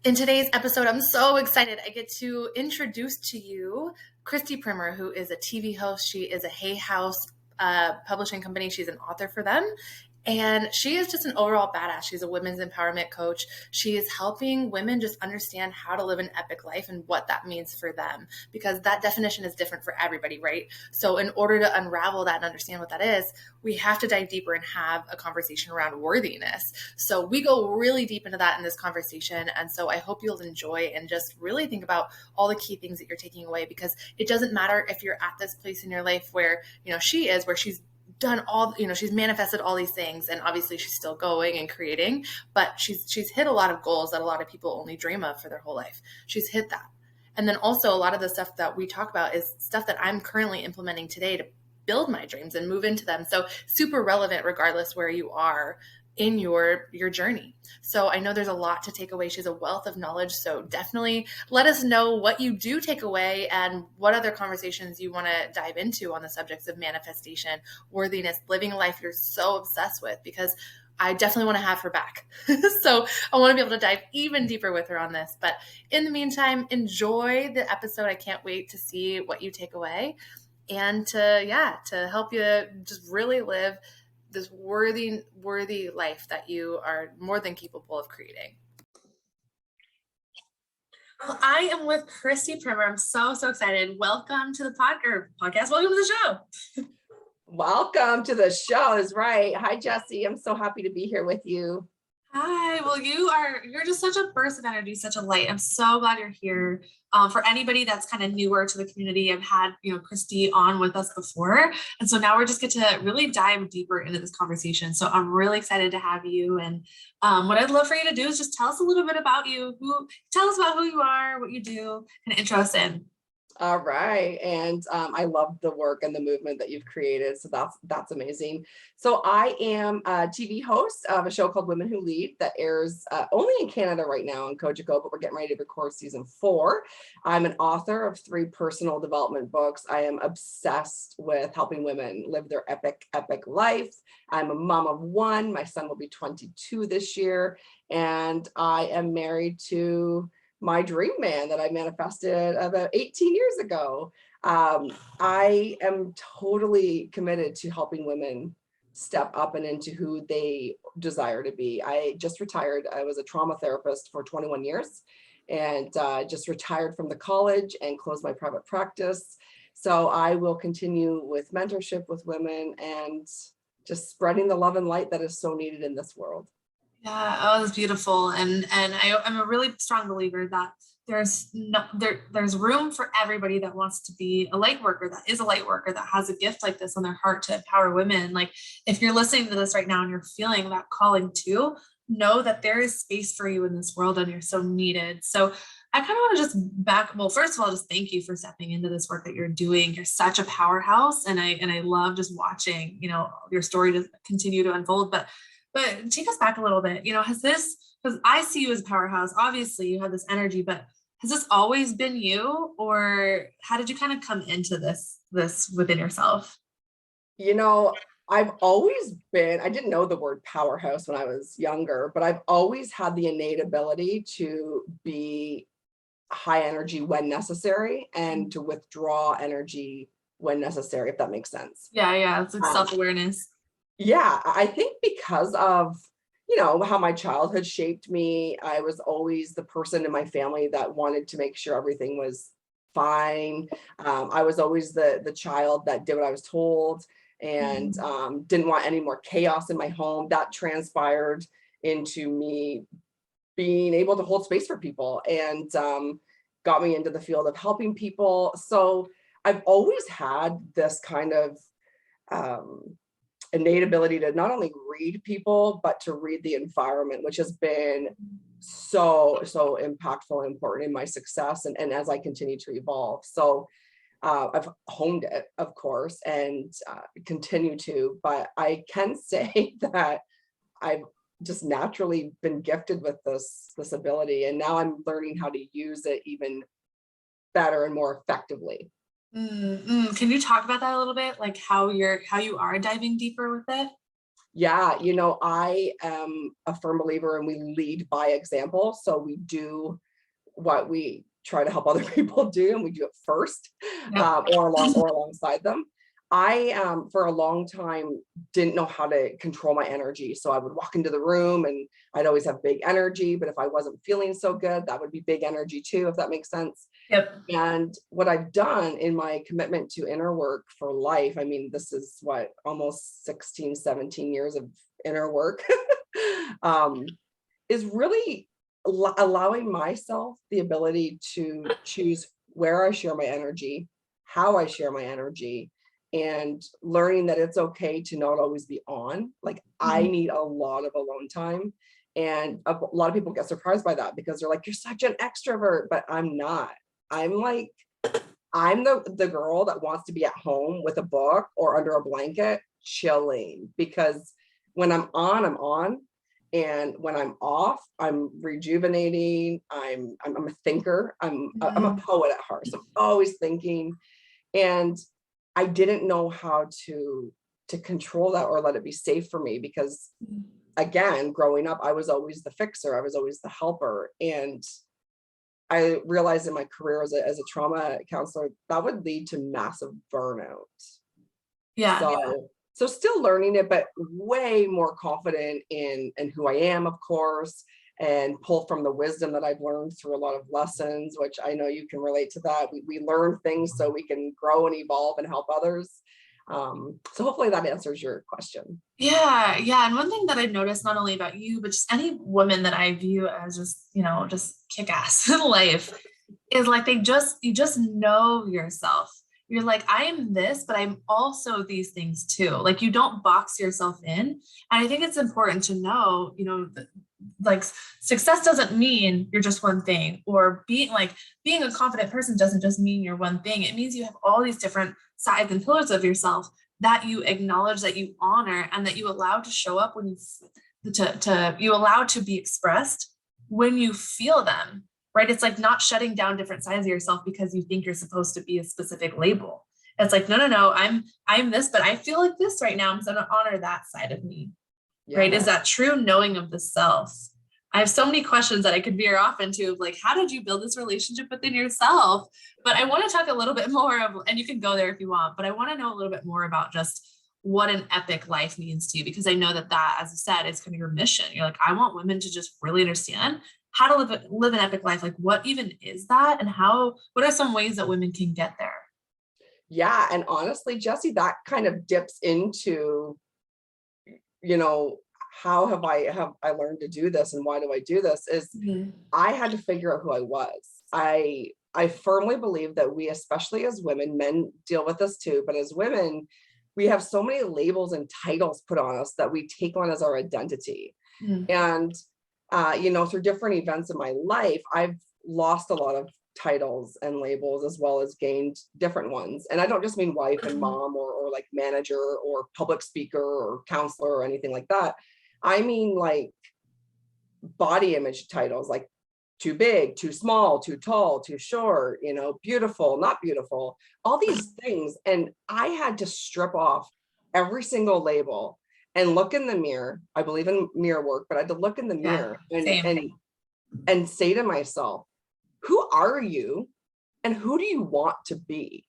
In today's episode, I'm so excited. I get to introduce to you Christy Primmer, who is a TV host. She is a Hay House publishing company. She's an author for them. And she is just an overall badass. She's a women's empowerment coach. She is helping women just understand how to live an epic life and what that means for them, because that definition is different for everybody, right? So in order to unravel that and understand what that is, we have to dive deeper and have a conversation around worthiness. So we go really deep into that in this conversation. And so I hope you'll enjoy and just really think about all the key things that you're taking away, because it doesn't matter if you're at this place in your life where, she is, where she's done all, she's manifested all these things, and obviously she's still going and creating, but she's hit a lot of goals that a lot of people only dream of for their whole life. She's hit that. And then also a lot of the stuff that we talk about is stuff that I'm currently implementing today to build my dreams and move into them. So super relevant regardless where you are in your journey. So I know there's a lot to take away. She's a wealth of knowledge. So definitely let us know what you do take away and what other conversations you want to dive into on the subjects of manifestation, worthiness, living a life you're so obsessed with, because I definitely want to have her back. So I want to be able to dive even deeper with her on this. But in the meantime, enjoy the episode. I can't wait to see what you take away and to help you just really live this worthy life that you are more than capable of creating. Well, I am with Christy Primmer. I'm so excited. Welcome to the podcast. Welcome to the show. Welcome to the show is right. Hi, Jesse. I'm so happy to be here with you. Hi. Well, you're just such a burst of energy, such a light. I'm so glad you're here. For anybody that's kind of newer to the community, I've had, Christy on with us before. And so now we're just get to really dive deeper into this conversation. So I'm really excited to have you. And what I'd love for you to do is just tell us a little bit about you. Tell us about who you are, what you do, and intro us in. All right. And I love the work and the movement that you've created. So that's amazing. So I am a TV host of a show called Women Who Lead that airs only in Canada right now on Cogeco, but we're getting ready to record season 4. I'm an author of 3 personal development books. I am obsessed with helping women live their epic life. I'm a mom of 1. My son will be 22 this year. And I am married to my dream man that I manifested about 18 years ago. I am totally committed to helping women step up and into who they desire to be. I just retired. I was a trauma therapist for 21 years and just retired from the college and closed my private practice. So I will continue with mentorship with women and just spreading the love and light that is so needed in this world. Yeah, oh, that's beautiful. And I'm a really strong believer that there's room for everybody that wants to be a light worker, that is a light worker, that has a gift like this on their heart to empower women. Like if you're listening to this right now and you're feeling that calling too, know that there is space for you in this world and you're so needed. So I kind of want to just first of all, just thank you for stepping into this work that you're doing. You're such a powerhouse. And I love just watching, your story to continue to unfold, but take us back a little bit, because I see you as a powerhouse, obviously you have this energy, but has this always been you, or how did you kind of come into this within yourself? I've always been, I didn't know the word powerhouse when I was younger, but I've always had the innate ability to be high energy when necessary and to withdraw energy when necessary, if that makes sense. Yeah. It's like self-awareness. Yeah, I think because of, how my childhood shaped me, I was always the person in my family that wanted to make sure everything was fine. I was always the child that did what I was told and didn't want any more chaos in my home. That transpired into me being able to hold space for people and got me into the field of helping people. So I've always had this kind of innate ability to not only read people, but to read the environment, which has been so impactful and important in my success and as I continue to evolve. So I've honed it, of course, and continue to, but I can say that I've just naturally been gifted with this ability, and now I'm learning how to use it even better and more effectively. Can you talk about that a little bit? Like how you are diving deeper with it? Yeah, I am a firm believer and we lead by example. So we do what we try to help other people do, and we do it first, Yep. or alongside them. I for a long time didn't know how to control my energy. So I would walk into the room and I'd always have big energy, but if I wasn't feeling so good, that would be big energy too, if that makes sense. Yep. And what I've done in my commitment to inner work for life, I mean, this is what, almost 16, 17 years of inner work, is really allowing myself the ability to choose where I share my energy, how I share my energy, and learning that it's okay to not always be on. Like, I need a lot of alone time. And a lot of people get surprised by that because they're like, you're such an extrovert, but I'm not. I'm like, I'm the girl that wants to be at home with a book or under a blanket chilling, because when I'm on, I'm on. And when I'm off, I'm rejuvenating. I'm a thinker. I'm a poet at heart. So I'm always thinking. And I didn't know how to control that or let it be safe for me, because again, growing up, I was always the fixer. I was always the helper. And I realized in my career as a trauma counselor, that would lead to massive burnout. Yeah. So still learning it, but way more confident in who I am, of course, and pull from the wisdom that I've learned through a lot of lessons, which I know you can relate to that. We learn things so we can grow and evolve and help others. So hopefully that answers your question. Yeah. And one thing that I've noticed, not only about you, but just any woman that I view as just kick ass in life, is like you just know yourself. You're like, I am this, but I'm also these things too. Like, you don't box yourself in. And I think it's important to know, like, success doesn't mean you're just one thing, or being a confident person doesn't just mean you're one thing. It means you have all these different sides and pillars of yourself that you acknowledge, that you honor, and that you allow to show up when you allow to be expressed when you feel them. Right? It's like not shutting down different sides of yourself because you think you're supposed to be a specific label. It's like, no, I'm this, but I feel like this right now. I'm going to honor that side of me. Yeah. Right? Is that true knowing of the self? I have so many questions that I could veer off into, like, how did you build this relationship within yourself? But I want to talk a little bit more and you can go there if you want, but I want to know a little bit more about just what an epic life means to you, because I know that, as you said, is kind of your mission. You're like, I want women to just really understand how to live an epic life. Like, what even is that? And what are some ways that women can get there? Yeah. And honestly, Jessie, that kind of dips into, how have I learned to do this, and why do I do this? Is I had to figure out who I was. I firmly believe that we, especially as women, men deal with this too, but as women, we have so many labels and titles put on us that we take on as our identity. And through different events in my life, I've lost a lot of titles and labels, as well as gained different ones. And I don't just mean wife and mom or like manager or public speaker or counselor or anything like that. I mean, like, body image titles, like too big, too small, too tall, too short, beautiful, not beautiful, all these things. And I had to strip off every single label and look in the mirror. I believe in mirror work, but I had to look in the mirror and say to myself, who are you and who do you want to be?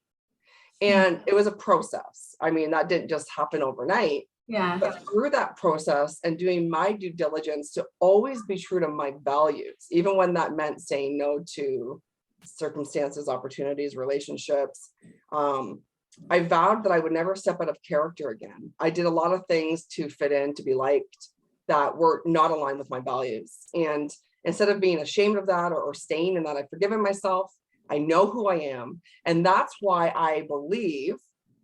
And it was a process. I mean, that didn't just happen overnight. Yeah. But through that process and doing my due diligence to always be true to my values, even when that meant saying no to circumstances, opportunities, relationships, I vowed that I would never step out of character again. I did a lot of things to fit in, to be liked, that were not aligned with my values. And instead of being ashamed of that or staying in that, I've forgiven myself. I know who I am. And that's why I believe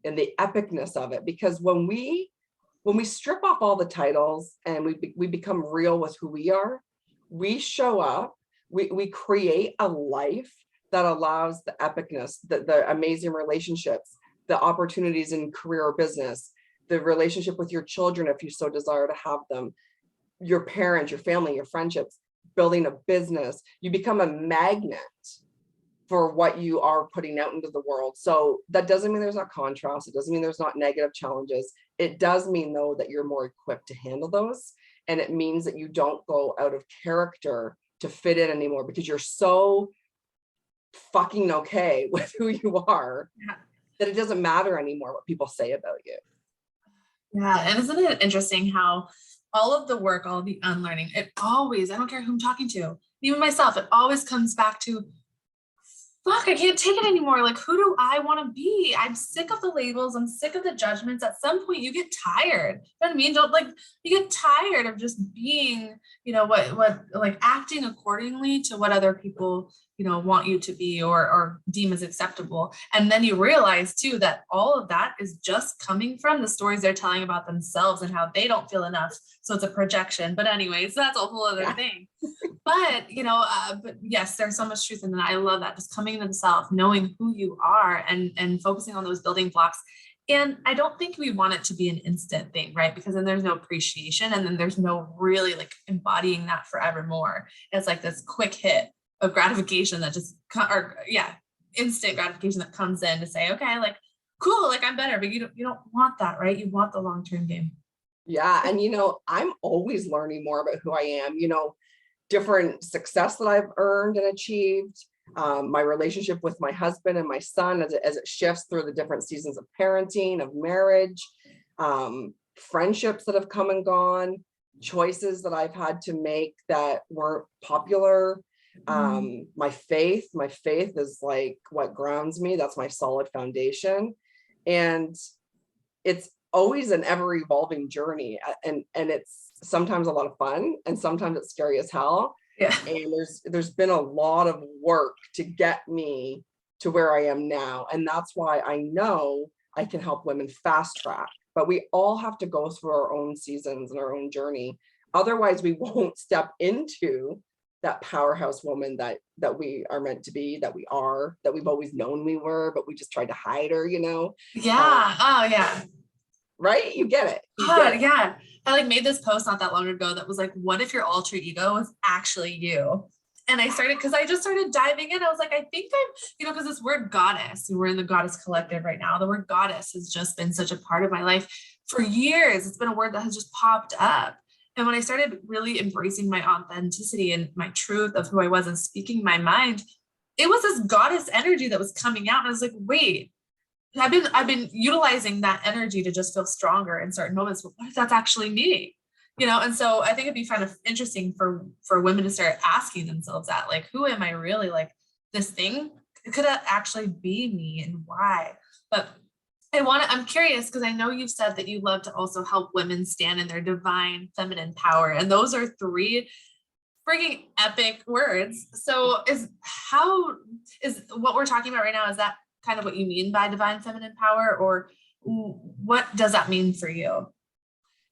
in the epicness of it. Because when we strip off all the titles and we become real with who we are, we show up, we create a life that allows the epicness, the amazing relationships, the opportunities in career or business, the relationship with your children, if you so desire to have them, your parents, your family, your friendships, building a business. You become a magnet for what you are putting out into the world. So that doesn't mean there's not contrast. It doesn't mean there's not negative challenges. it does mean though that you're more equipped to handle those. And it means that you don't go out of character to fit in anymore because you're so fucking okay with who you are that it doesn't matter anymore what people say about you. Yeah. And isn't it interesting how all of the work, all of the unlearning, it always, I don't care who I'm talking to, even myself, it always comes back to, fuck, I can't take it anymore. Like, who do I want to be? I'm sick of the labels. I'm sick of the judgments. At some point you get tired. You know what I mean? You get tired of just being, what like acting accordingly to what other people, want you to be or deem as acceptable. And then you realize too, that all of that is just coming from the stories they're telling about themselves and how they don't feel enough. So it's a projection. But anyways, that's a whole other thing. But, but yes, there's so much truth in that. I love that. Just coming into the self, knowing who you are and focusing on those building blocks. And I don't think we want it to be an instant thing, right? Because then there's no appreciation and then there's no really like embodying that forevermore. It's like this quick hit of gratification that just, instant gratification that comes in to say, okay, like, cool, like I'm better, but you don't want that, right? You want the long-term game. Yeah. And, I'm always learning more about who I am, different success that I've earned and achieved, my relationship with my husband and my son as it shifts through the different seasons of parenting, of marriage, friendships that have come and gone, choices that I've had to make that weren't popular. My faith is like what grounds me. That's my solid foundation. And it's always an ever evolving journey. And it's sometimes a lot of fun and sometimes it's scary as hell. Yeah. And there's been a lot of work to get me to where I am now. And that's why I know I can help women fast track, but we all have to go through our own seasons and our own journey. Otherwise we won't step into that powerhouse woman that we are meant to be, that we've always known we were, but we just tried to hide her, Yeah. Oh yeah. Right? You get it. Yeah. I made this post not that long ago that was like, what if your alter ego is actually you? And I just started diving in. I was like, I think I'm, because this word goddess, we're in the goddess collective right now. The word goddess has just been such a part of my life for years. It's been a word that has just popped up. And when I started really embracing my authenticity and my truth of who I was and speaking my mind, it was this goddess energy that was coming out. And I was like, wait, I've been utilizing that energy to just feel stronger in certain moments. But what if that's actually me? And so I think it'd be kind of interesting for women to start asking themselves that, like, who am I really? Like, this thing, could it actually be me and why? But I'm curious because I know you've said that you love to also help women stand in their divine feminine power. And those are 3 freaking epic words. So is what we're talking about right now, is that kind of what you mean by divine feminine power, or what does that mean for you?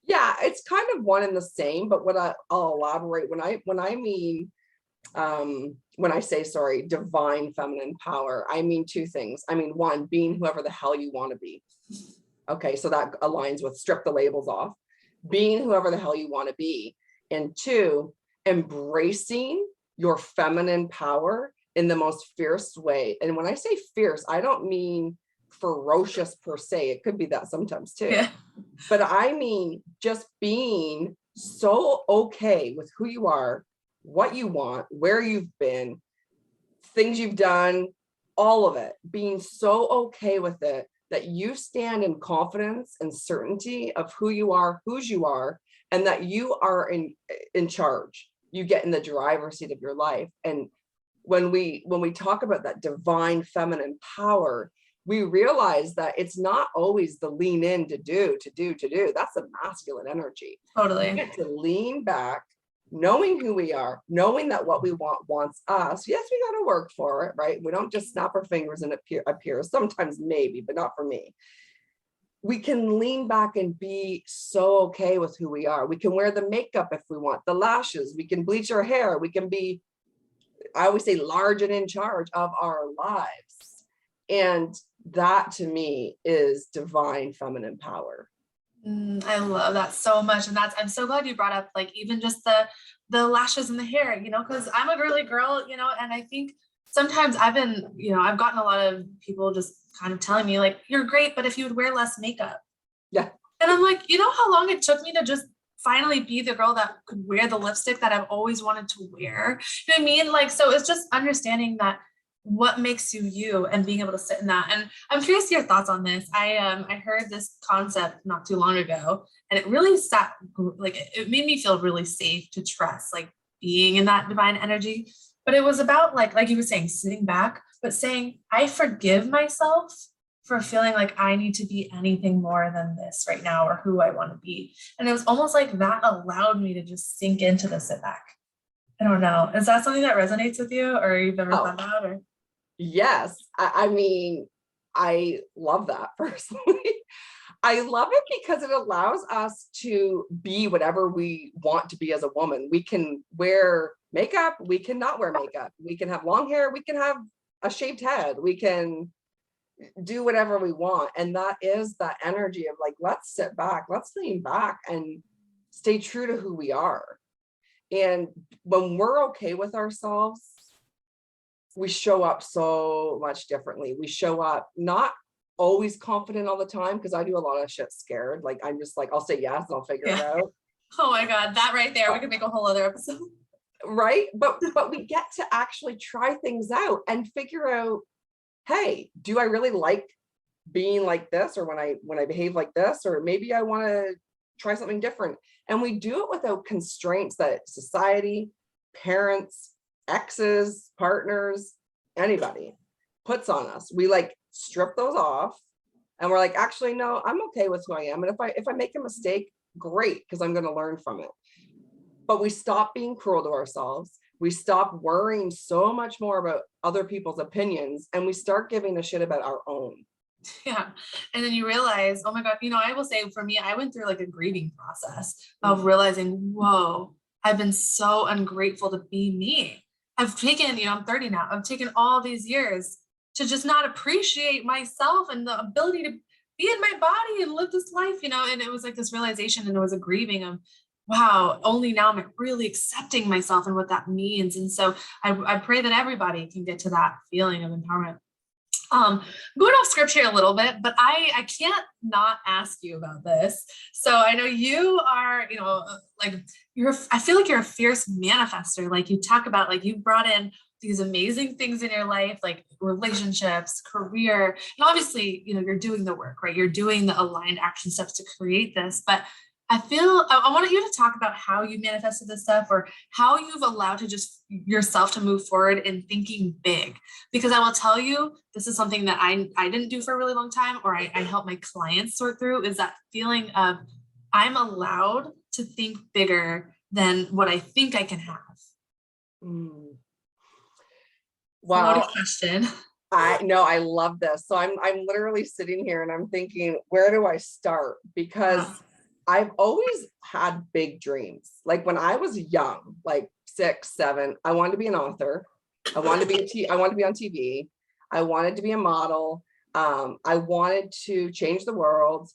Yeah, it's kind of one and the same, but I'll elaborate when I mean, when I say, divine feminine power, I mean 2 things. I mean, 1, being whoever the hell you want to be. Okay. So that aligns with strip the labels off, being whoever the hell you want to be. And 2, embracing your feminine power in the most fierce way. And when I say fierce, I don't mean ferocious per se. It could be that sometimes too. Yeah. But I mean just being so okay with who you are, what you want, where you've been, things you've done, all of it, being so okay with it that you stand in confidence and certainty of who you are, whose you are, and that you are in charge. You get in the driver's seat of your life. And when we talk about that divine feminine power, we realize that it's not always the lean in to do. That's a masculine energy. Totally. We get to lean back, knowing who we are, knowing that what we want wants us. Yes, we got to work for it, right? We don't just snap our fingers and appear. Sometimes maybe, but not for me. We can lean back and be so okay with who we are. We can wear the makeup if we want, the lashes, we can bleach our hair. We can be, I always say, large and in charge of our lives. And that to me is divine feminine power. I love that so much. And I'm so glad you brought up like even just the lashes and the hair, because I'm a girly girl, and I think sometimes I've gotten a lot of people just kind of telling me like, you're great, but if you would wear less makeup. Yeah. And I'm like, you know how long it took me to just finally be the girl that could wear the lipstick that I've always wanted to wear? You know what I mean? Like, so it's just understanding that what makes you you and being able to sit in that. And I'm curious your thoughts on this. I heard this concept not too long ago, and it really sat like it made me feel really safe to trust, like being in that divine energy. But it was about like you were saying, sitting back, but saying, I forgive myself for feeling like I need to be anything more than this right now or who I want to be. And it was almost like that allowed me to just sink into the sit back. I don't know. Is that something that resonates with you, or you've ever thought about? Or Yes. I mean, I love that personally. I love it because it allows us to be whatever we want to be as a woman. We can wear makeup, we cannot wear makeup. We can have long hair, we can have a shaved head, we can do whatever we want. And that is that energy of like, let's sit back, let's lean back and stay true to who we are. And when we're okay with ourselves, we show up so much differently. We show up not always confident all the time, because I do a lot of shit scared. Like I'm just like, I'll say yes and I'll figure it out. Oh my God, that right there, we could make a whole other episode. Right. But we get to actually try things out and figure out, hey, do I really like being like this, or when I behave like this, or maybe I want to try something different. And we do it without constraints that society, parents, exes, partners, anybody puts on us. We like strip those off and we're like, actually, no, I'm okay with who I am. And if I make a mistake, great, because I'm going to learn from it. But we stop being cruel to ourselves. We stop worrying so much more about other people's opinions, and we start giving a shit about our own. Yeah. And then you realize, oh my God, I will say for me, I went through like a grieving process of realizing, whoa, I've been so ungrateful to be me. I've taken, I'm 30 now. I've taken all these years to just not appreciate myself and the ability to be in my body and live this life, and it was like this realization, and it was a grieving of, wow, only now am I really accepting myself and what that means. And so I pray that everybody can get to that feeling of empowerment. Going off script here a little bit, but I can't not ask you about this. So I know you are, like I feel like you're a fierce manifester. Like you talk about, like you brought in these amazing things in your life, like relationships, career, and obviously, you're doing the work, right? You're doing the aligned action steps to create this, but I wanted you to talk about how you manifested this stuff, or how you've allowed to just yourself to move forward in thinking big. Because I will tell you, this is something that I didn't do for a really long time, or I help my clients sort through, is that feeling of I'm allowed to think bigger than what I think I can have. Wow. What a question. I love this. So I'm literally sitting here and I'm thinking, where do I start? Because I've always had big dreams. Like when I was young, like 6, 7, I wanted to be an author. I wanted to be I wanted to be on TV. I wanted to be a model. I wanted to change the world.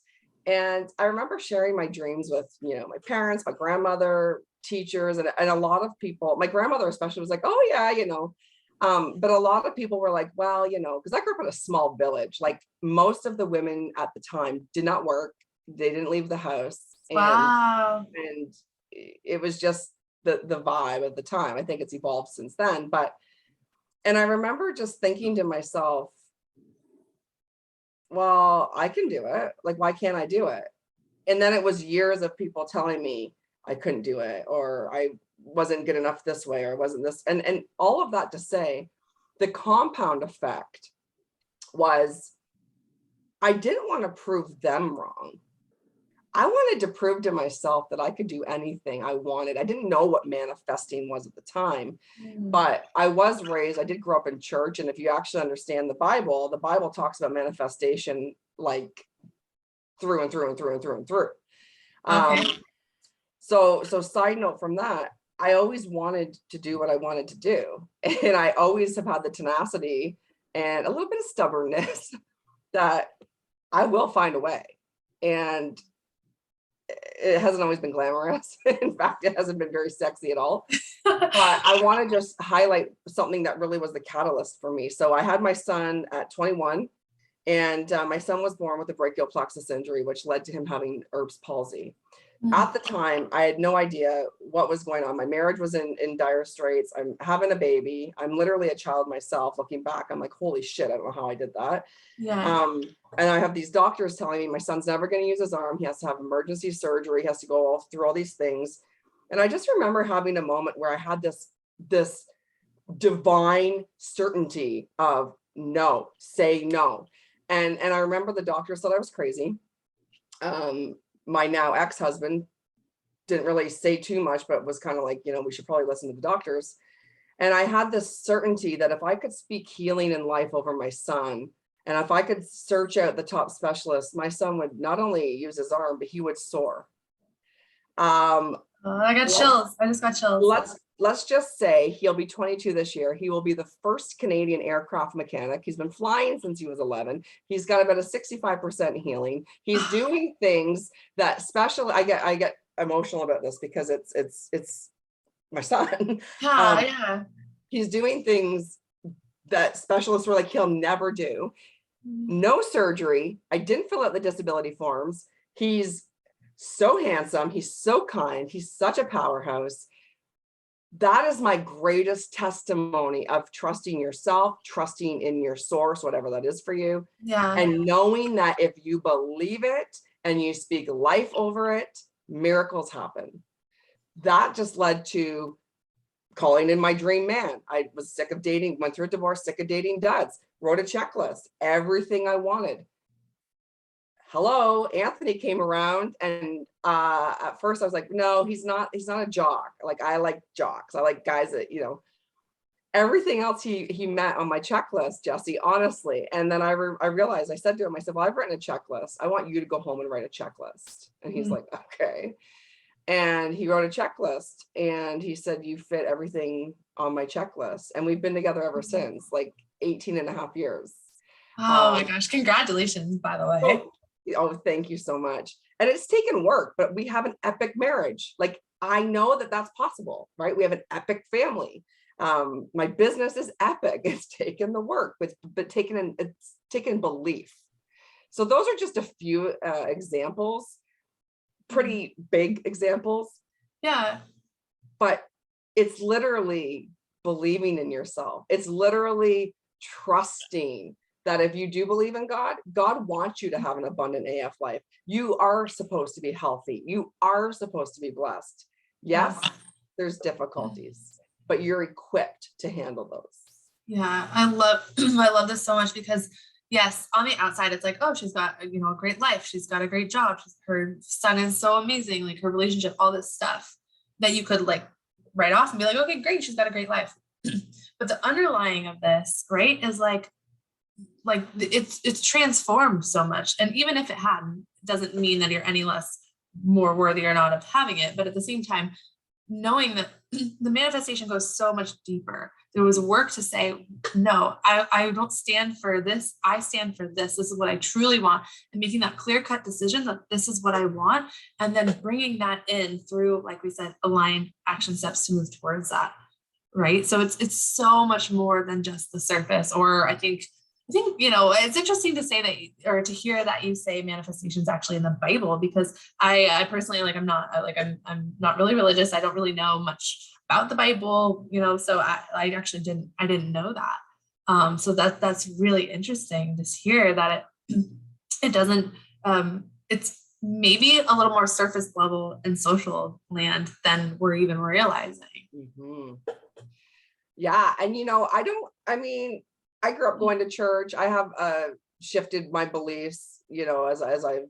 And I remember sharing my dreams with, my parents, my grandmother, teachers, and a lot of people. My grandmother especially was like, oh yeah, but a lot of people were like, well, because I grew up in a small village. Like most of the women at the time did not work. They didn't leave the house. Wow. And it was just the vibe at the time. I think it's evolved since then. And I remember just thinking to myself, well, I can do it. Like, why can't I do it? And then it was years of people telling me I couldn't do it, or I wasn't good enough this way, or wasn't this. And all of that to say, the compound effect was I didn't want to prove them wrong. I wanted to prove to myself that I could do anything I wanted. I didn't know what manifesting was at the time, but I was raised, I did grow up in church. And if you actually understand the Bible talks about manifestation like through and through and through and through and through. Okay. So side note from that, I always wanted to do what I wanted to do. And I always have had the tenacity and a little bit of stubbornness that I will find a way. And it hasn't always been glamorous. In fact, it hasn't been very sexy at all. But I want to just highlight something that really was the catalyst for me. So I had my son at 21, And my son was born with a brachial plexus injury, which led to him having Erb's palsy. Mm. At the time, I had no idea what was going on. My marriage was in dire straits. I'm having a baby. I'm literally a child myself. Looking back, I'm like, holy shit, I don't know how I did that. Yeah. And I have these doctors telling me my son's never going to use his arm. He has to have emergency surgery. He has to go through all these things. And I just remember having a moment where I had this divine certainty of no, say no. And I remember the doctor said I was crazy. My now ex-husband didn't really say too much, but was kind of like, we should probably listen to the doctors. And I had this certainty that if I could speak healing in life over my son, and if I could search out the top specialists, my son would not only use his arm, but he would soar. I got chills. I just got chills. Let's just say he'll be 22 this year. He will be the first Canadian aircraft mechanic. He's been flying since he was 11. He's got about a 65% healing. He's doing things that I get emotional about this because it's my son. Yeah. He's doing things that specialists were like, he'll never do. No surgery. I didn't fill out the disability forms. He's so handsome. He's so kind. He's such a powerhouse. That is my greatest testimony of trusting yourself, trusting in your source, whatever that is for you. Yeah. And knowing that if you believe it and you speak life over it, miracles happen. That just led to calling in my dream man. I was sick of dating, went through a divorce, sick of dating duds, wrote a checklist, everything I wanted. Hello, Anthony came around, and at first I was like, no, he's not a jock. Like, I like jocks. I like guys that, everything else he met on my checklist, Jesse, honestly. And then I realized, I said to him, I said, well, I've written a checklist. I want you to go home and write a checklist. And he's like, okay. And he wrote a checklist, and he said, you fit everything on my checklist. And we've been together ever since, like 18 and a half years. Oh my gosh. Congratulations, by the way. Oh, thank you so much. And it's taken work, but we have an epic marriage. Like, I know that that's possible, right? We have an epic family. My business is epic. It's taken the work, but it's taken belief. So those are just a few examples, pretty big examples. Yeah. But it's literally believing in yourself. It's literally trusting that if you do believe in God, God wants you to have an abundant AF life. You are supposed to be healthy. You are supposed to be blessed. Yes, there's difficulties, but you're equipped to handle those. Yeah, I love this so much because yes, on the outside, it's like, oh, she's got, a great life. She's got a great job. Her son is so amazing, like her relationship, all this stuff that you could like write off and be like, okay, great. She's got a great life. But the underlying of this, right, is like it's transformed so much. And even if it hadn't, it doesn't mean that you're any less more worthy or not of having it. But at the same time, knowing that the manifestation goes so much deeper. There was work to say, no, I don't stand for this. I stand for this. This is what I truly want. And making that clear-cut decision that this is what I want. And then bringing that in through, like we said, aligned action steps to move towards that. Right. So it's so much more than just the surface. Or I think, it's interesting to say that, or to hear that you say manifestations actually in the Bible, because I personally, I'm not really religious. I don't really know much about the Bible, so I actually didn't know that. So that's really interesting to hear that it doesn't, it's maybe a little more surface level in social land than we're even realizing. Mm-hmm. Yeah. And, I grew up going to church. I have shifted my beliefs, as I've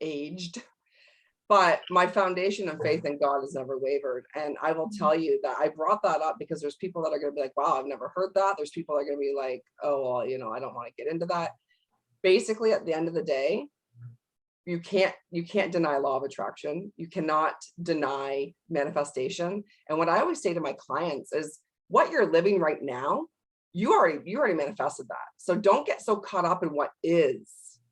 aged, but my foundation of faith in God has never wavered. And I will tell you that I brought that up because there's people that are going to be like, wow, I've never heard that. There's people that are going to be like, oh, well, I don't want to get into that. Basically, at the end of the day, you can't deny law of attraction. You cannot deny manifestation. And what I always say to my clients is, what you're living right now, you already manifested that. So don't get so caught up in what is.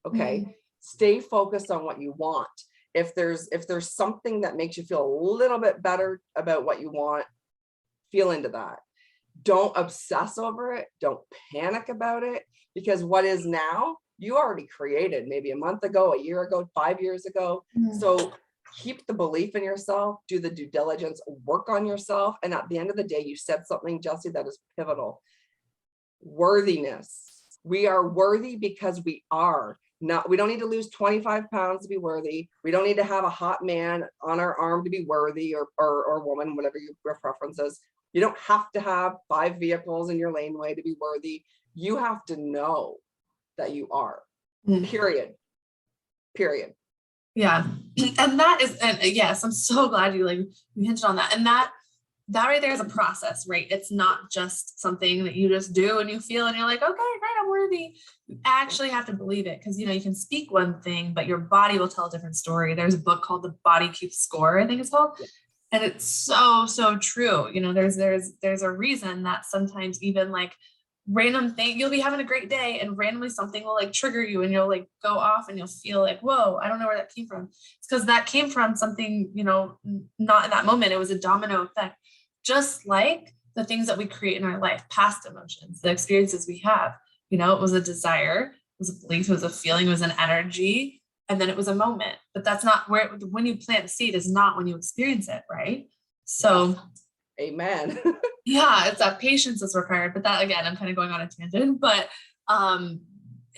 Okay. Mm-hmm. Stay focused on what you want. If there's something that makes you feel a little bit better about what you want, feel into that. Don't obsess over it. Don't panic about it, because what is now you already created maybe a month ago, a year ago, 5 years ago. So keep the belief in yourself, do the due diligence, work on yourself. And at the end of the day, you said something, Jessie, that is pivotal. Worthiness. We are worthy because we are. Not, we don't need to lose 25 pounds to be worthy. We don't need to have a hot man on our arm to be worthy, or woman, whatever your preference is. You don't have to have 5 vehicles in your laneway to be worthy. You have to know that you are. Period. Yeah. And that is, and yes, I'm so glad you hinted on that. And that right there is a process, right? It's not just something that you just do and you feel and you're like, okay, right, I'm worthy. You actually have to believe it, because, you know, you can speak one thing, but your body will tell a different story. There's a book called The Body Keeps Score, I think it's called. Yeah. And it's so true. You know, there's a reason that sometimes even like random thing, you'll be having a great day and randomly something will like trigger you and you'll like go off and you'll feel like, whoa, I don't know where that came from. It's because that came from something, you know, not in that moment. It was a domino effect. Just like the things that we create in our life, past emotions, the experiences we have, you know, it was a desire, it was a belief, it was a feeling, it was an energy, and then it was a moment. But that's not where, when you plant a seed is not when you experience it, right? So, amen. Yeah, it's that patience is required. But that, again, I'm kind of going on a tangent. But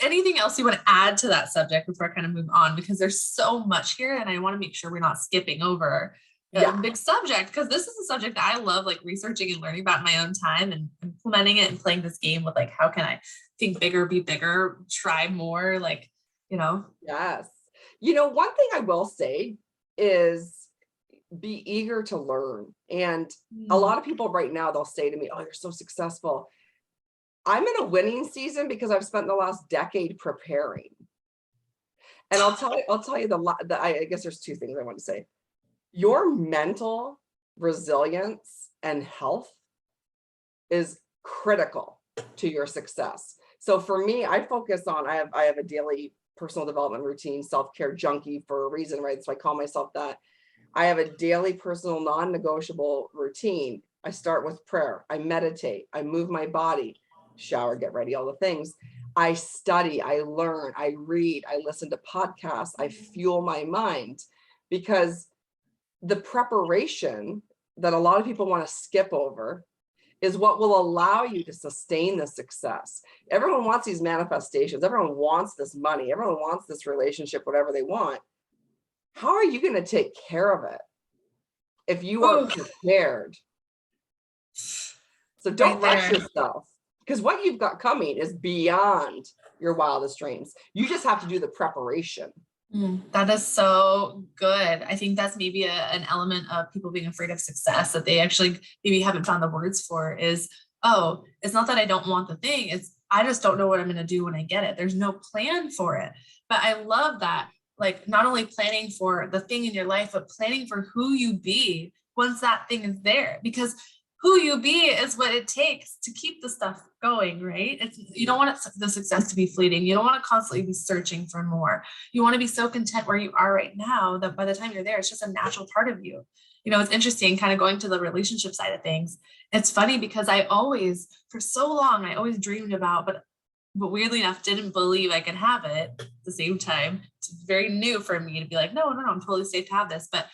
anything else you want to add to that subject before I kind of move on? Because there's so much here, and I want to make sure we're not skipping over a big subject, because this is a subject that I love, like researching and learning about in my own time and implementing it and playing this game with like, how can I think bigger, be bigger, try more, like, you know? Yes. You know, one thing I will say is be eager to learn. And a lot of people right now, they'll say to me, oh, you're so successful. I'm in a winning season because I've spent the last decade preparing. And I'll tell you I guess there's 2 things I want to say. Your mental resilience and health is critical to your success. So for me, I focus on, I have a daily personal development routine, self-care junkie for a reason, right? So I call myself that. I have a daily personal non-negotiable routine. I start with prayer. I meditate. I move my body, shower, get ready, all the things. I study, I learn, I read, I listen to podcasts, I fuel my mind, because the preparation that a lot of people want to skip over is what will allow you to sustain the success. Everyone wants these manifestations. Everyone wants this money. Everyone wants this relationship, whatever they want. How are you going to take care of it if you are prepared? So don't rush yourself, because what you've got coming is beyond your wildest dreams. You just have to do the preparation. That is so good. I think that's maybe an element of people being afraid of success that they actually maybe haven't found the words for is, oh, it's not that I don't want the thing. It's, I just don't know what I'm going to do when I get it. There's no plan for it. But I love that, like not only planning for the thing in your life, but planning for who you be once that thing is there, because who you be is what it takes to keep the stuff going, right? It's, you don't want the success to be fleeting. You don't want to constantly be searching for more. You want to be so content where you are right now that by the time you're there, it's just a natural part of you. You know, it's interesting kind of going to the relationship side of things. It's funny because I always, for so long, I always dreamed about, but weirdly enough, didn't believe I could have it at the same time. It's very new for me to be like, no, I'm totally safe to have this. But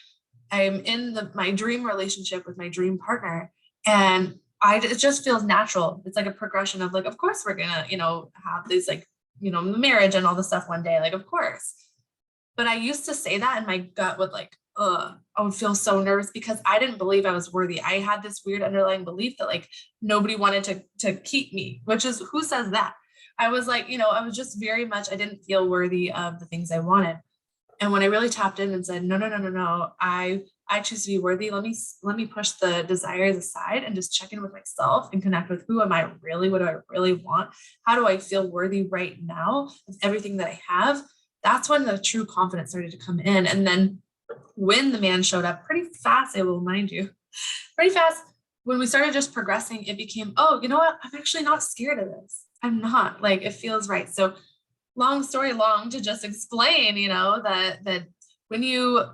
I'm in my dream relationship with my dream partner. And it just feels natural. It's like a progression of like, of course we're gonna, you know, have these like, you know, marriage and all this stuff one day, like, of course. But I used to say that and my gut would like, I would feel so nervous because I didn't believe I was worthy. I had this weird underlying belief that like nobody wanted to keep me, which is, who says that? I was like, you know, I was just very much, I didn't feel worthy of the things I wanted. And when I really tapped in and said, no, I choose to be worthy. Let me push the desires aside and just check in with myself and connect with who am I really? What do I really want? How do I feel worthy right now with everything that I have? That's when the true confidence started to come in. And then when the man showed up pretty fast, I will remind you, pretty fast, when we started just progressing, it became, oh, you know what? I'm actually not scared of this. I'm not, like, it feels right. So long story long to just explain, you know, that when you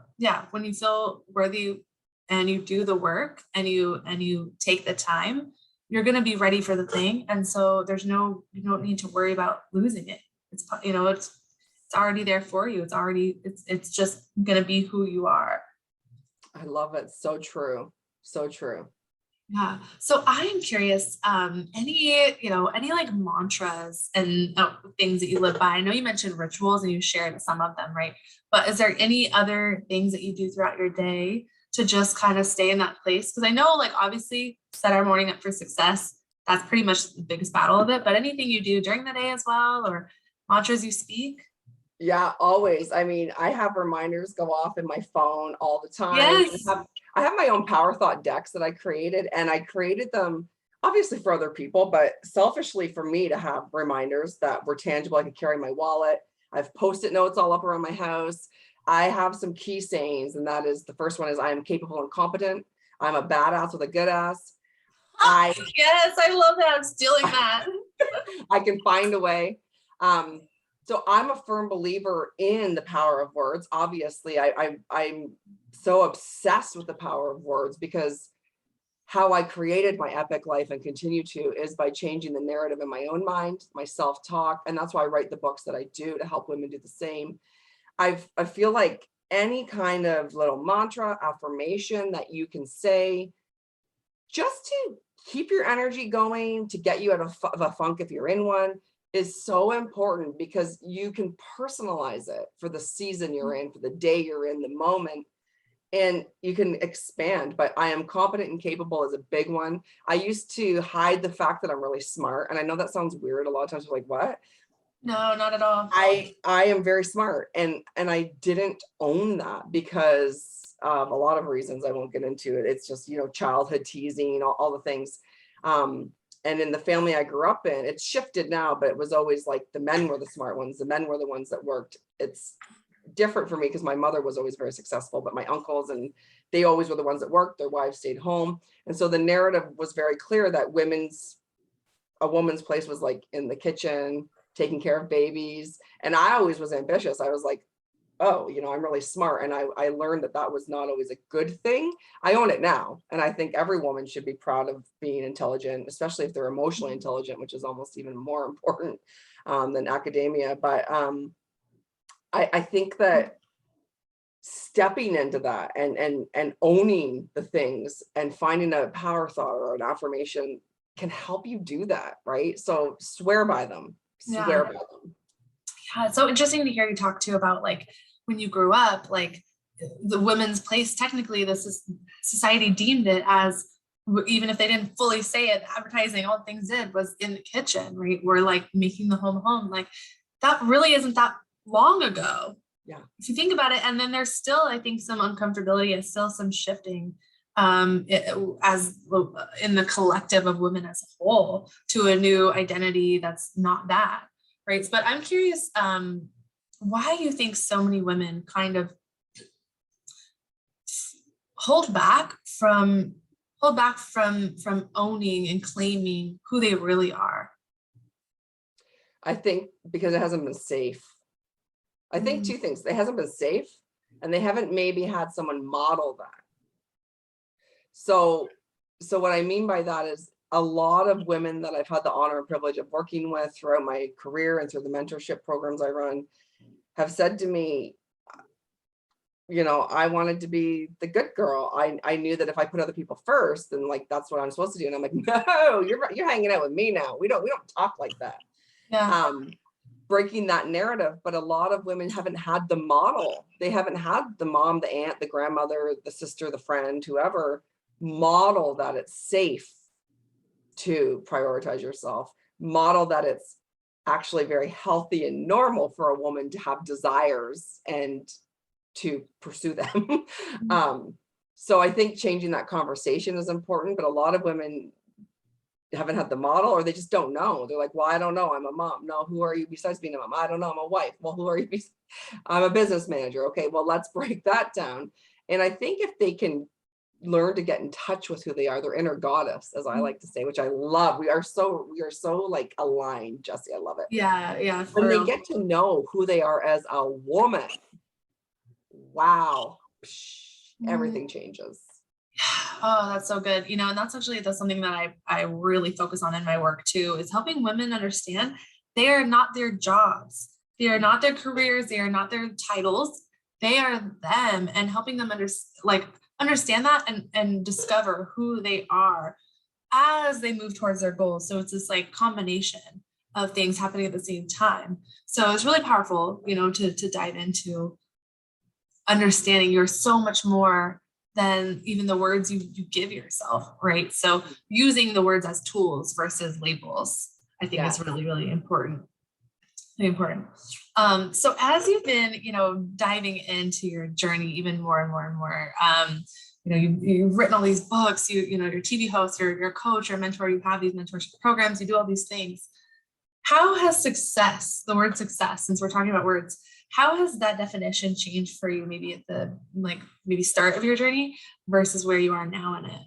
feel worthy and you do the work and you take the time, you're going to be ready for the thing. And so you don't need to worry about losing it. it's already there for you. It's just going to be who you are. I love it. So true. So true. Yeah. So I am curious, any like mantras and things that you live by? I know you mentioned rituals and you shared some of them, right? But is there any other things that you do throughout your day to just kind of stay in that place? Because I know, like, obviously set our morning up for success. That's pretty much the biggest battle of it. But anything you do during the day as well, or mantras you speak? Yeah, always. I mean, I have reminders go off in my phone all the time. Yes. I have my own power thought decks that I created, and I created them obviously for other people, but selfishly for me to have reminders that were tangible. I could carry in my wallet. I have Post-it notes all up around my house. I have some key sayings, and that is, the first one is, I am capable and competent. I'm a badass with a good ass. Yes, I love that. I'm stealing that. I can find a way. So I'm a firm believer in the power of words. Obviously, I'm so obsessed with the power of words, because how I created my epic life and continue to is by changing the narrative in my own mind, my self-talk. And that's why I write the books that I do, to help women do the same. I feel like any kind of little mantra, affirmation that you can say just to keep your energy going, to get you out of a funk if you're in one, is so important, because you can personalize it for the season you're in, for the day you're in, the moment, and you can expand. But I am competent and capable is a big one. I used to hide the fact that I'm really smart, and I know that sounds weird. A lot of times you're like, what? No, not at all. I am very smart, and I didn't own that because of a lot of reasons. I won't get into it. It's just, childhood teasing, all the things. And in the family I grew up in, it's shifted now, but it was always like the men were the smart ones. The men were the ones that worked. It's different for me because my mother was always very successful, but my uncles, and they always were the ones that worked. Their wives stayed home. And so the narrative was very clear that a woman's place was like in the kitchen, taking care of babies. And I always was ambitious. I was like, oh, I'm really smart. And I learned that was not always a good thing. I own it now. And I think every woman should be proud of being intelligent, especially if they're emotionally intelligent, which is almost even more important than academia. But I think that stepping into that and owning the things and finding a power thought or an affirmation can help you do that, right? So swear by them. Swear by them. Yeah, it's so interesting to hear you talk too about, like, when you grew up, like, the women's place, technically this is, society deemed it as, even if they didn't fully say it, advertising, all things did was in the kitchen, right? We're like making the home. Like, that really isn't that long ago. Yeah. If you think about it. And then there's still, I think, some uncomfortability and still some shifting as in the collective of women as a whole, to a new identity that's not that, right? But I'm curious, why you think so many women kind of hold back from owning and claiming who they really are. I think because it hasn't been safe. I think two things. It hasn't been safe, and they haven't maybe had someone model that. So what I mean by that is, a lot of women that I've had the honor and privilege of working with throughout my career and through the mentorship programs I run have said to me, I wanted to be the good girl. I knew that if I put other people first, then like that's what I'm supposed to do. And I'm like, no, you're hanging out with me now. We don't talk like that. Yeah. Breaking that narrative. But a lot of women haven't had the model. They haven't had the mom, the aunt, the grandmother, the sister, the friend, whoever model that it's safe to prioritize yourself, model that it's actually very healthy and normal for a woman to have desires and to pursue them. So I think changing that conversation is important, but a lot of women haven't had the model, or they just don't know. They're like, well, I don't know. I'm a mom. No, who are you besides being a mom? I don't know. I'm a wife. Well, who are you? I'm a business manager. Okay, well, let's break that down. And I think if they can learn to get in touch with who they are, their inner goddess, as I like to say, which I love. We are so like aligned, Jessie. I love it. Yeah. When they get to know who they are as a woman, wow, everything changes. Oh, that's so good. And that's something that I really focus on in my work too, is helping women understand They are not their jobs. They are not their careers. They are not their titles. They are them, and helping them understand that and discover who they are as they move towards their goals. So it's this like combination of things happening at the same time. So it's really powerful, to dive into understanding you're so much more than even the words you give yourself, right? So using the words as tools versus labels, I think is really, really important. Really important. So as you've been, diving into your journey even more and more and more, you've written all these books, you're TV host, you're a coach or mentor, you have these mentorship programs, you do all these things. How has success, the word success, since we're talking about words, how has that definition changed for you maybe at the maybe start of your journey versus where you are now in it?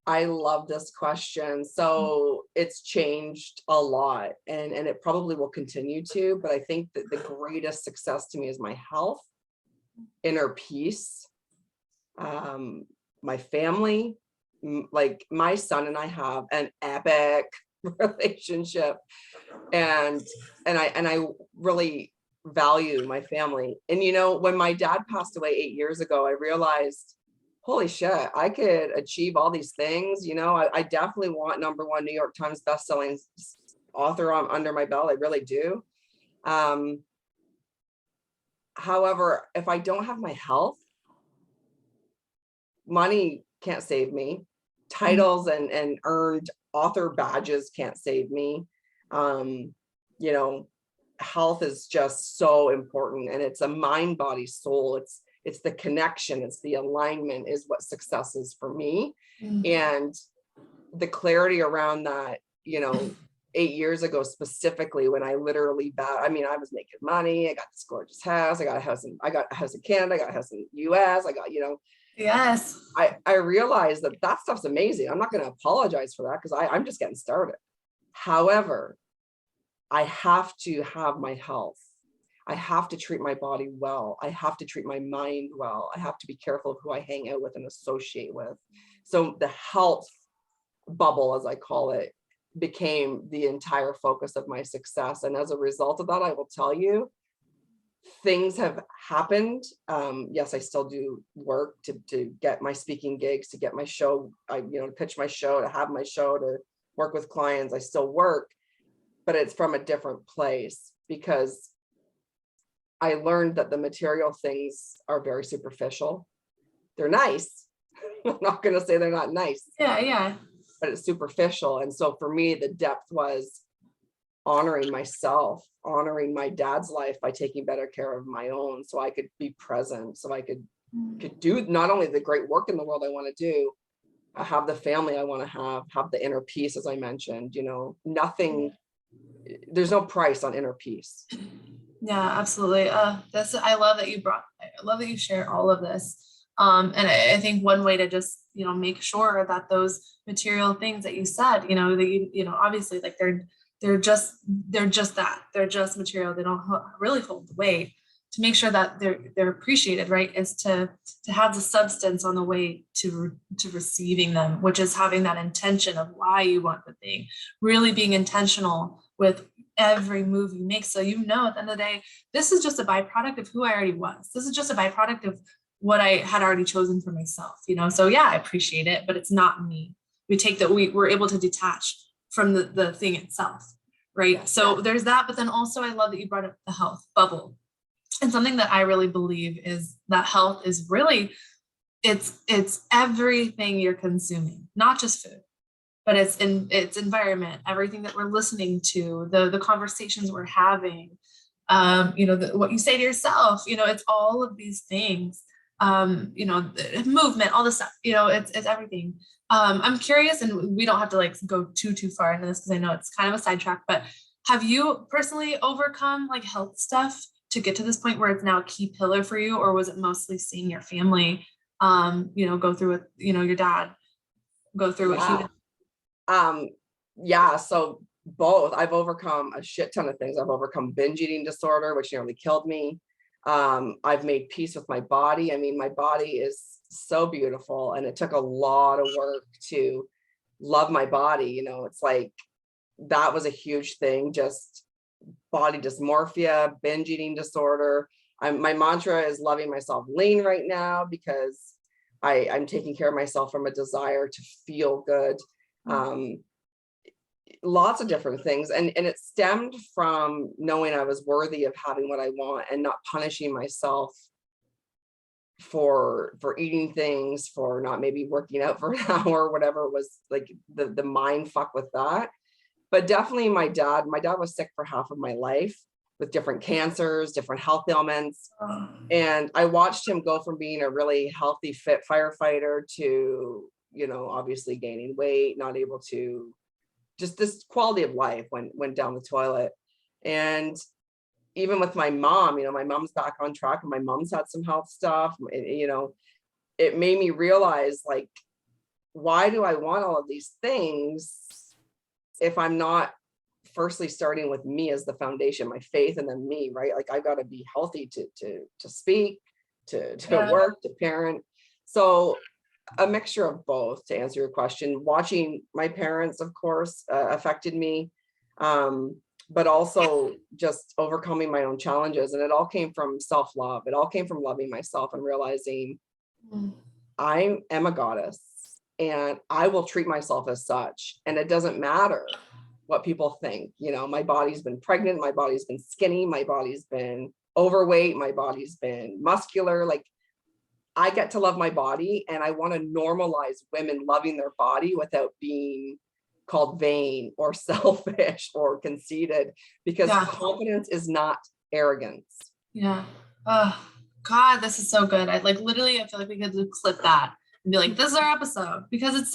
I love this question. So it's changed a lot, and it probably will continue to, but I think that the greatest success to me is my health, inner peace, my family. Like my son and I have an epic relationship, and I really value my family. And when my dad passed away 8 years ago, I realized, holy shit, I could achieve all these things. I definitely want #1 New York Times bestselling author under my belt. I really do. However, if I don't have my health, money can't save me. Titles and earned author badges can't save me. Health is just so important, and it's a mind, body, soul. It's the connection, it's the alignment is what success is for me. And the clarity around that, 8 years ago, specifically, when I literally I was making money. I got this gorgeous house. I got a house in Canada. I got a house in the US. I got, yes. I realized that stuff's amazing. I'm not going to apologize for that, because I'm just getting started. However, I have to have my health. I have to treat my body well. I have to treat my mind well. I have to be careful of who I hang out with and associate with. So the health bubble, as I call it, became the entire focus of my success. And as a result of that, I will tell you, things have happened. Yes, I still do work to get my speaking gigs, to get my show, to pitch my show, to have my show, to work with clients. I still work, but it's from a different place, because I learned that the material things are very superficial. They're nice. I'm not going to say they're not nice. Yeah. But it's superficial. And so for me, the depth was honoring myself, honoring my dad's life by taking better care of my own, so I could be present, so I could do not only the great work in the world I want to do, have the family I want to have the inner peace, as I mentioned. There's no price on inner peace. Yeah, absolutely. I love that you share all of this. And I think one way to just, make sure that those material things that you said, that obviously, like they're just that, they're just material. They don't really hold the weight. To make sure that they're appreciated, right, is to have the substance on the way to receiving them, which is having that intention of why you want the thing, really being intentional with every move you make. So, at the end of the day, this is just a byproduct of who I already was. This is just a byproduct of what I had already chosen for myself, So yeah, I appreciate it, but it's not me. We're able to detach from the thing itself, right? So there's that, but then also I love that you brought up the health bubble. And something that I really believe is that health is really, it's everything you're consuming, not just food, but it's environment, everything that we're listening to, the conversations we're having, what you say to yourself, it's all of these things, the movement, all this stuff, it's everything. I'm curious, and we don't have to go too far into this, because I know it's kind of a sidetrack, but have you personally overcome health stuff to get to this point where it's now a key pillar for you, or was it mostly seeing your family, go through what, your dad go through what he did? So both. I've overcome a shit ton of things. I've overcome binge eating disorder, which nearly killed me. I've made peace with my body. My body is so beautiful, and it took a lot of work to love my body. It's like that was a huge thing. Just body dysmorphia, binge eating disorder. My mantra is loving myself lean right now, because I'm taking care of myself from a desire to feel good. Lots of different things. And it stemmed from knowing I was worthy of having what I want and not punishing myself for eating things, for not maybe working out for an hour, whatever it was, like the mind fuck with that. But definitely my dad was sick for half of my life with different cancers, different health ailments. And I watched him go from being a really healthy, fit firefighter to, obviously gaining weight, not able to, just this quality of life went down the toilet. And even with my mom, my mom's back on track, and my mom's had some health stuff. It made me realize, like, why do I want all of these things if I'm not firstly starting with me as the foundation, my faith, and then me, right? Like, I got to be healthy to speak, to work, to parent. So a mixture of both, to answer your question. Watching my parents, of course, affected me, but also just overcoming my own challenges. And it all came from self-love. It all came from loving myself and realizing I am a goddess, and I will treat myself as such. And it doesn't matter what people think. My body's been pregnant, my body's been skinny, my body's been overweight, my body's been muscular. Like, I get to love my body, and I want to normalize women loving their body without being called vain or selfish or conceited, because confidence is not arrogance. Yeah. Oh God, this is so good. I literally, I feel like we could clip that and be like, this is our episode, because it's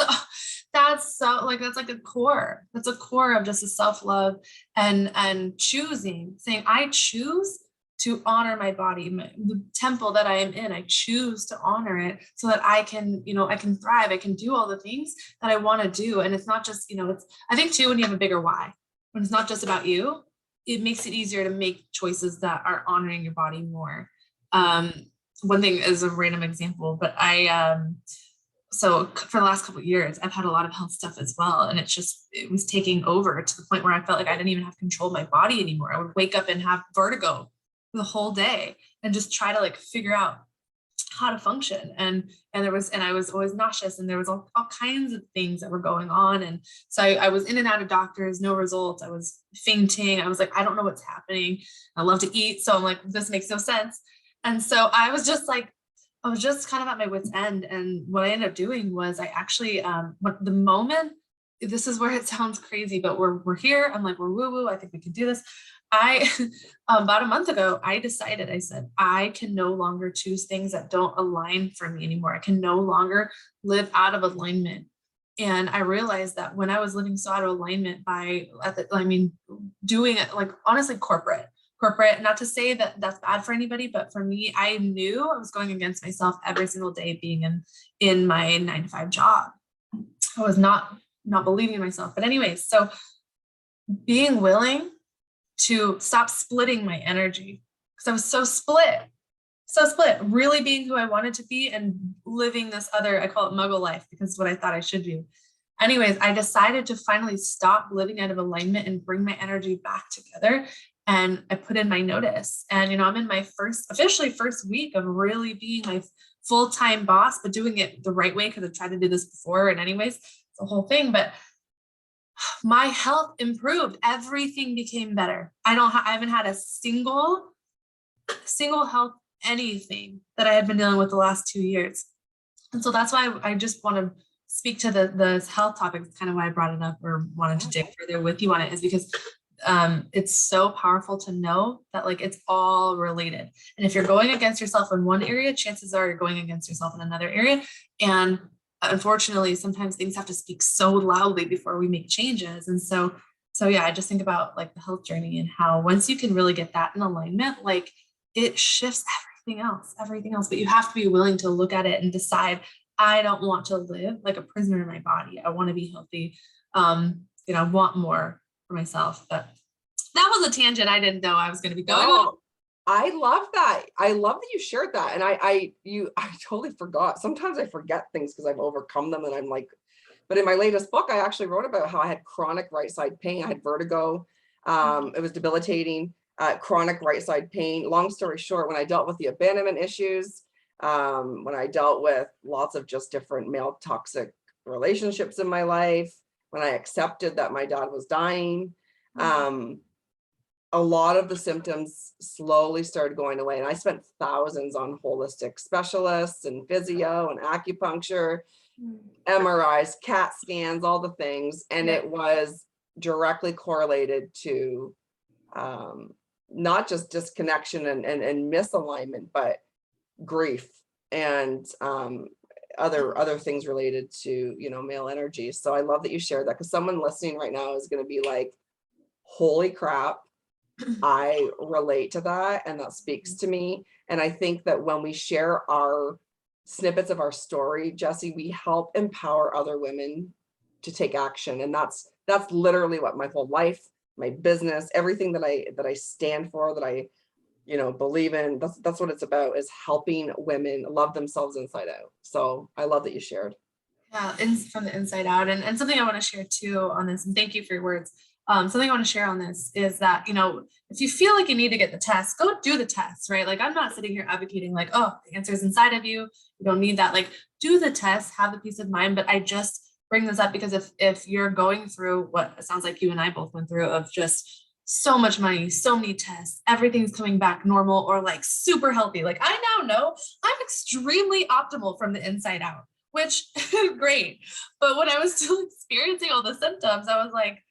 that's like a core. That's a core of just a self-love and saying, I choose to honor my body, the temple that I am in. I choose to honor it so that I can, I can thrive. I can do all the things that I want to do. And it's not just, I think too, when you have a bigger why, when it's not just about you, it makes it easier to make choices that are honoring your body more. One thing is a random example, but so for the last couple of years, I've had a lot of health stuff as well. And it was taking over to the point where I felt like I didn't even have control of my body anymore. I would wake up and have vertigo the whole day and just try to figure out how to function. And I was always nauseous, and there was all kinds of things that were going on. And so I was in and out of doctors, no results. I was fainting. I was like, I don't know what's happening. I love to eat. So I'm like, this makes no sense. And so I was just kind of at my wit's end. And what I ended up doing was I actually, the moment, this is where it sounds crazy, but we're here. I'm like, we're woo-woo. I think we can do this. About a month ago, I said, I can no longer choose things that don't align for me anymore. I can no longer live out of alignment. And I realized that when I was living so out of alignment doing it, honestly, corporate, not to say that that's bad for anybody, but for me, I knew I was going against myself every single day being in my 9-to-5 job. I was not believing in myself. But anyways, so being willing to stop splitting my energy, because I was so split, really being who I wanted to be and living this other, I call it muggle life, because it's what I thought I should do. Anyways, I decided to finally stop living out of alignment and bring my energy back together. And I put in my notice, and, I'm in my officially first week of really being my full-time boss, but doing it the right way, because I've tried to do this before. And anyways, it's a whole thing, but my health improved. Everything became better. I haven't had a single health anything that I had been dealing with the last 2 years. And so that's why I just want to speak to the health topic. It's kind of why I brought it up, or wanted to dig further with you on it, is because it's so powerful to know that it's all related. And if you're going against yourself in one area, chances are you're going against yourself in another area. And unfortunately, sometimes things have to speak so loudly before we make changes. And so yeah, I just think about the health journey, and how once you can really get that in alignment, it shifts everything else. But you have to be willing to look at it and decide, I don't want to live like a prisoner in my body. I want to be healthy. I want more for myself. But that was a tangent I didn't know I was going to be going on. I love that. I love that you shared that. And I totally forgot. Sometimes I forget things because I've overcome them, and I'm like, But in my latest book, I actually wrote about how I had chronic right side pain. I had vertigo. It was debilitating, chronic right side pain. Long story short, when I dealt with the abandonment issues, when I dealt with lots of just different male toxic relationships in my life, when I accepted that my dad was dying, a lot of the symptoms slowly started going away. And I spent thousands on holistic specialists and physio and acupuncture, MRIs, CAT scans, all the things. And it was directly correlated to not just disconnection and misalignment, but grief and other things related to, you know, male energy. So I love that you shared that, because someone listening right now is going to be like, holy crap, I relate to that, and that speaks to me. And I think that when we share our snippets of our story, Jessie, we help empower other women to take action. And that's literally what my whole life, my business, everything that I stand for, that I, you know, believe in, that's what it's about, is helping women love themselves inside out. So I love that you shared. Yeah, from the inside out. And something I want to share too on this, and thank you for your words. Something I want to share on this is that, you know, if you feel like you need to get the test, go do the test, right? Like, I'm not sitting here advocating like, oh, the answer is inside of you. You don't need that. Like, do the test, have the peace of mind. But I just bring this up because if you're going through what it sounds like you and I both went through, of just so much money, so many tests, everything's coming back normal or like super healthy. Like, I now know I'm extremely optimal from the inside out, which great. But when I was still experiencing all the symptoms, I was like,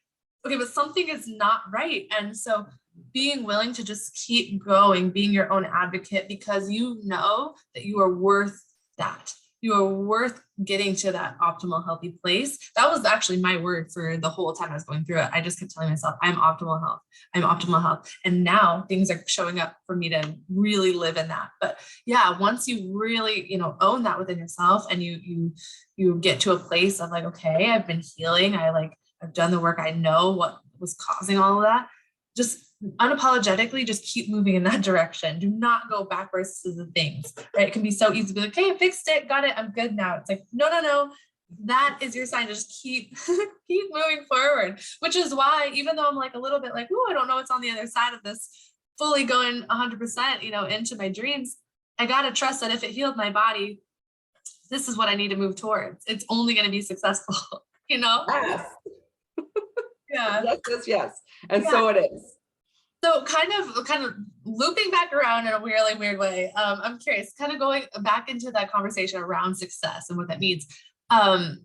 okay, but something is not right. And so being willing to just keep going, being your own advocate, because you know that you are worth that. You are worth getting to that optimal healthy place. That was actually my word for the whole time I was going through it. I just kept telling myself, I'm optimal health. I'm optimal health. And now things are showing up for me to really live in that. But yeah, once you really, you know, own that within yourself, and you get to a place of like, okay, I've been healing. I've done the work. I know what was causing all of that. Just unapologetically, just keep moving in that direction. Do not go backwards to the things, right? It can be so easy to be like, hey, I fixed it, got it, I'm good now. It's like, no. That is your sign to just keep moving forward, which is why, even though I'm like a little bit like, oh, I don't know what's on the other side of this, fully going 100%, you know, into my dreams, I got to trust that if it healed my body, this is what I need to move towards. It's only going to be successful, you know? Yes. Yeah. Yes. And so it is. So kind of looping back around in a really weird way. I'm curious, kind of going back into that conversation around success and what that means. I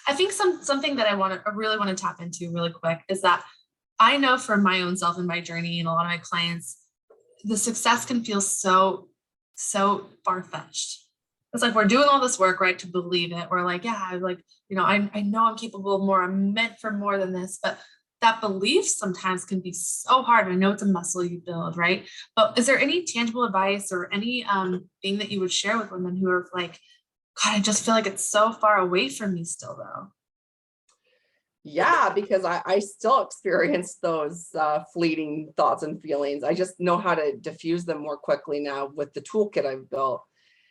think something that I really want to tap into really quick is that I know for my own self and my journey and a lot of my clients, the success can feel so far-fetched. It's like, we're doing all this work, right, to believe it. We're like, yeah, like, you know, I know I'm capable of more. I'm meant for more than this, but that belief sometimes can be so hard. I know it's a muscle you build, right? But is there any tangible advice or any thing that you would share with women who are like, God, I just feel like it's so far away from me still though? Yeah, because I still experience those fleeting thoughts and feelings. I just know how to diffuse them more quickly now with the toolkit I've built.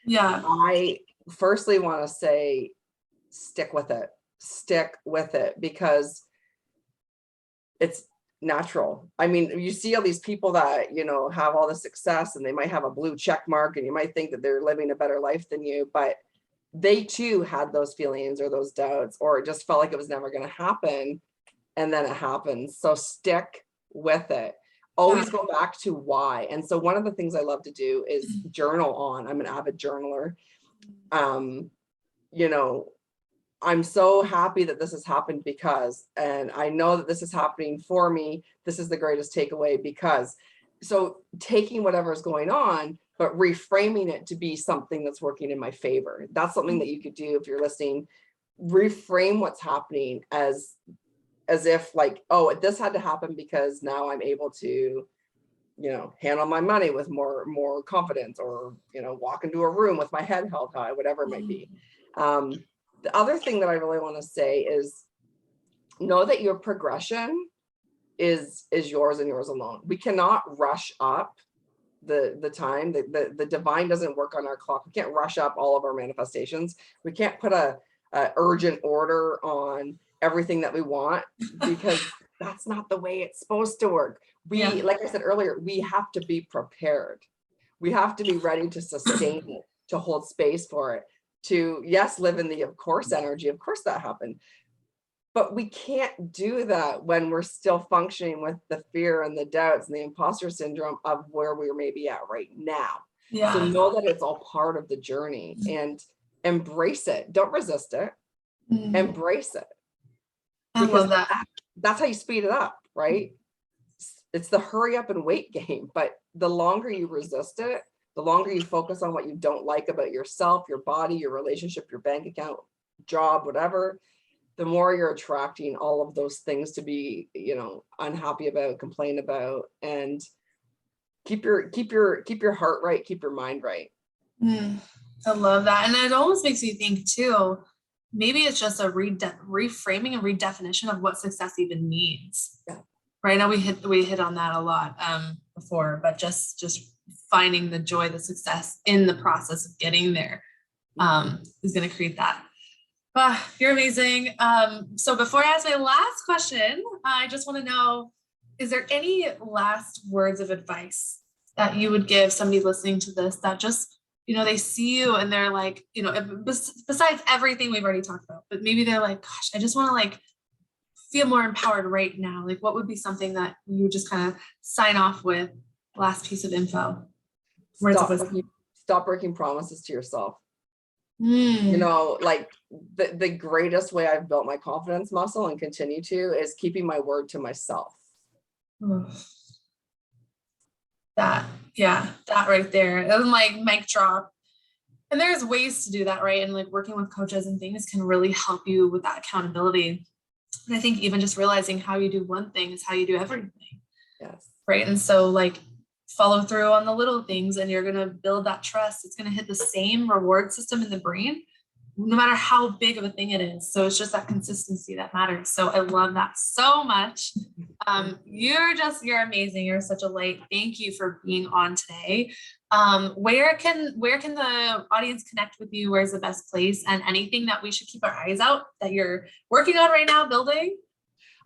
Yeah. I firstly want to say, stick with it, because it's natural. I mean, you see all these people that, you know, have all the success, and they might have a blue check mark, and you might think that they're living a better life than you, but they too had those feelings or those doubts, or it just felt like it was never going to happen. And then it happens. So stick with it. Always go back to why. And so one of the things I love to do is journal on. I'm an avid journaler. You know, I'm so happy that this has happened because, and I know that this is happening for me. This is the greatest takeaway because, so taking whatever is going on, but reframing it to be something that's working in my favor. That's something that you could do if you're listening. Reframe what's happening as if like, oh, this had to happen because now I'm able to, you know, handle my money with more confidence, or, you know, walk into a room with my head held high, whatever it might be. The other thing that I really want to say is know that your progression is yours and yours alone. We cannot rush up the time. The divine doesn't work on our clock. We can't rush up all of our manifestations. We can't put a urgent order on everything that we want, because that's not the way it's supposed to work. Like I said earlier, we have to be prepared. We have to be ready to sustain it, to hold space for it, to, yes, live in the of course energy. Of course that happened. But we can't do that when we're still functioning with the fear and the doubts and the imposter syndrome of where we're maybe at right now. Yeah. So know that it's all part of the journey and embrace it. Don't resist it. Embrace it. I love that. That's how you speed it up, right? It's the hurry up and wait game. But the longer you resist it, the longer you focus on what you don't like about yourself, your body, your relationship, your bank account, job, whatever, the more you're attracting all of those things to be, unhappy about, complain about, and keep your heart right, keep your mind right. I love that. And it almost makes me think too, maybe it's just a reframing and redefinition of what success even means. Yeah. Right now we hit on that a lot before, but just finding the joy, the success in the process of getting there is going to create that. You're amazing. So before I ask my last question, I just want to know, is there any last words of advice that you would give somebody listening to this that just, they see you and they're like, besides everything we've already talked about, but maybe they're like, gosh, I just want to feel more empowered right now. What would be something that you just kind of sign off with? Last piece of info. Stop breaking promises to yourself. The greatest way I've built my confidence muscle and continue to is keeping my word to myself. That right there. It was mic drop. And there's ways to do that, right? And working with coaches and things can really help you with that accountability. And I think even just realizing how you do one thing is how you do everything. Yes. Right. And so follow through on the little things and you're going to build that trust. It's going to hit the same reward system in the brain, no matter how big of a thing it is. So it's just that consistency that matters. So I love that so much. You're amazing. You're such a light. Thank you for being on today. Where can the audience connect with you? Where's the best place, and anything that we should keep our eyes out that you're working on right now, building?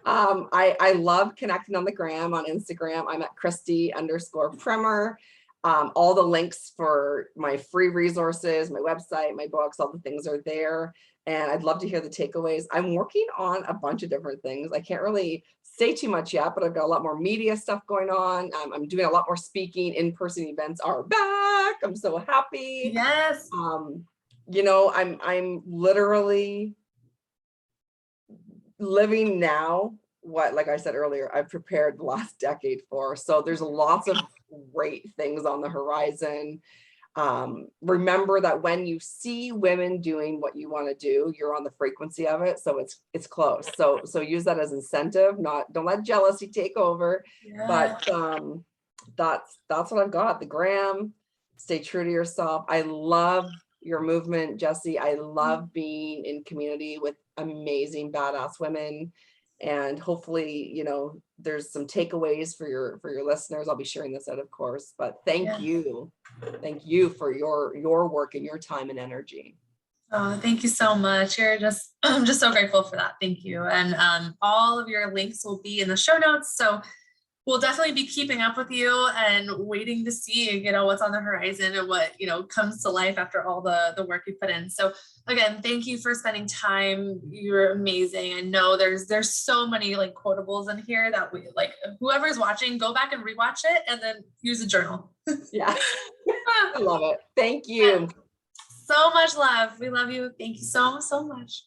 I love connecting on the gram, on Instagram. I'm at Christy_Primmer. All the links for my free resources, my website, my books, all the things are there. And I'd love to hear the takeaways. I'm working on a bunch of different things. I can't really say too much yet, but I've got a lot more media stuff going on. I'm doing a lot more speaking. In-person events are back. I'm so happy. Yes. I'm literally living now what, like I said earlier, I've prepared the last decade for. So there's lots of great things on the horizon. Remember that when you see women doing what you want to do, you're on the frequency of it. So it's close. So use that as incentive, don't let jealousy take over. Yeah. But that's what I've got. The gram, stay true to yourself. I love your movement, Jessie. I love being in community with amazing, badass women. And hopefully, there's some takeaways for your listeners. I'll be sharing this out, of course, but thank you for your work and your time and energy. Oh, thank you so much. I'm just so grateful for that. Thank you. And all of your links will be in the show notes. So we'll definitely be keeping up with you and waiting to see, what's on the horizon and what, comes to life after all the work you put in. So again, thank you for spending time. You're amazing. I know there's so many quotables in here that we whoever's watching, go back and rewatch it and then use a journal. Yeah. I love it. Thank you. So much love. We love you. Thank you so, so much.